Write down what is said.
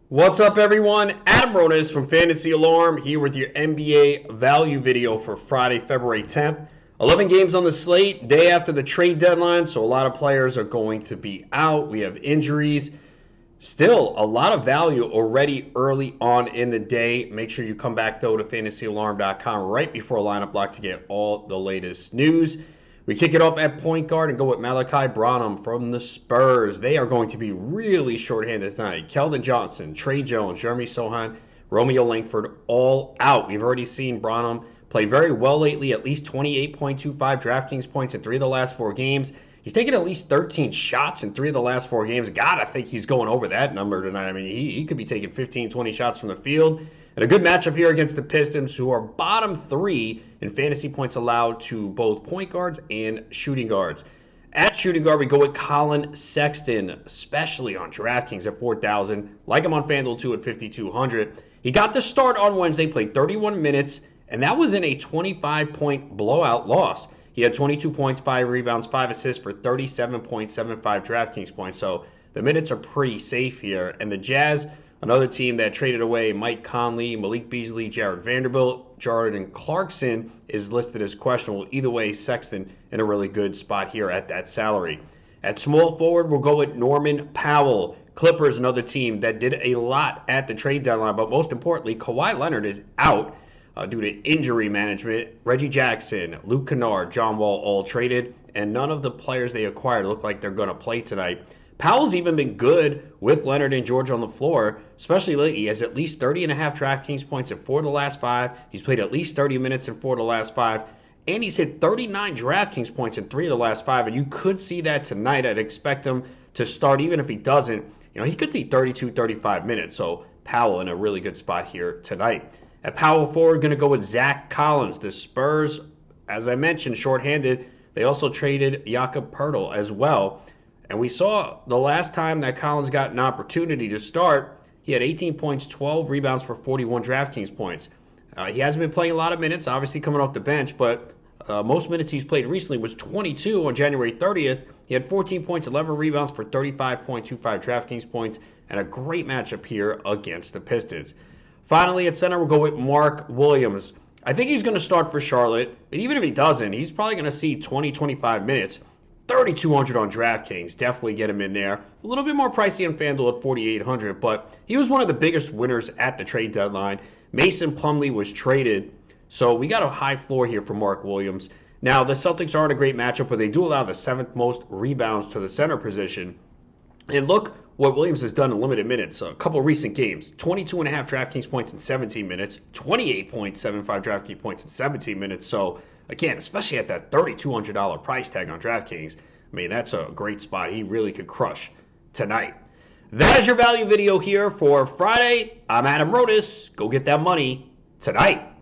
What's up, everyone? Adam Ronis from Fantasy Alarm here with your NBA value video for Friday, February 10th. 11 games on the slate, day after the trade deadline, so a lot of players are going to be out. We have injuries. Still, a lot of value already early on in the day. Make sure you come back, though, to fantasyalarm.com right before lineup block to get all the latest news. We kick it off at point guard and go with Malaki Branham from the Spurs. They are going to be really shorthanded tonight. Keldon Johnson, Trey Jones, Jeremy Sohan, Romeo Langford, all out. We've already seen Branham play very well lately, at least 28.25 DraftKings points in 3 of the last 4 games. He's taken at least 13 shots in 3 of the last 4 games. God, I think he's going over that number tonight. I mean, he could be taking 15, 20 shots from the field. And a good matchup here against the Pistons, who are bottom 3 in fantasy points allowed to both point guards and shooting guards. At shooting guard, we go with Collin Sexton, especially on DraftKings at 4,000. Like him on FanDuel, too, at 5,200. He got the start on Wednesday, played 31 minutes, and that was in a 25-point blowout loss. He had 22 points, 5 rebounds, 5 assists for 37.75 DraftKings points. So the minutes are pretty safe here. And the Jazz, another team that traded away Mike Conley, Malik Beasley, Jared Vanderbilt, Jordan Clarkson is listed as questionable. Either way, Sexton in a really good spot here at that salary. At small forward, we'll go with Norman Powell. Clippers, another team that did a lot at the trade deadline. But most importantly, Kawhi Leonard is out due to injury management. Reggie Jackson, Luke Kennard, John Wall all traded, and none of the players they acquired look like they're going to play tonight. Powell's even been good with Leonard and George on the floor, especially lately. He has at least 30.5 DraftKings points in 4 of the last 5. He's played at least 30 minutes in 4 of the last 5. And he's hit 39 DraftKings points in 3 of the last 5. And you could see that tonight. I'd expect him to start, even if he doesn't. He could see 32, 35 minutes. So Powell in a really good spot here tonight. At power forward, going to go with Zach Collins. The Spurs, as I mentioned, shorthanded. They also traded Jakob Poeltl as well. And we saw the last time that Collins got an opportunity to start, he had 18 points, 12 rebounds for 41 DraftKings points. He hasn't been playing a lot of minutes, obviously coming off the bench, but most minutes he's played recently was 22 on January 30th. He had 14 points, 11 rebounds for 35.25 DraftKings points, and a great matchup here against the Pistons. Finally, at center, we'll go with Mark Williams. I think he's going to start for Charlotte, but even if he doesn't, he's probably going to see 20, 25 minutes. 3,200 on DraftKings. Definitely get him in there. A little bit more pricey on FanDuel at 4,800, but he was one of the biggest winners at the trade deadline. Mason Plumlee was traded, so we got a high floor here for Mark Williams. Now, the Celtics aren't a great matchup, but they do allow the 7th most rebounds to the center position. And look what Williams has done in limited minutes. A couple recent games. 22.5 DraftKings points in 17 minutes. 28.75 DraftKings points in 17 minutes. So, again, especially at that $3,200 price tag on DraftKings, I mean, that's a great spot. He really could crush tonight. That is your value video here for Friday. I'm Adam Ronis. Go get that money tonight.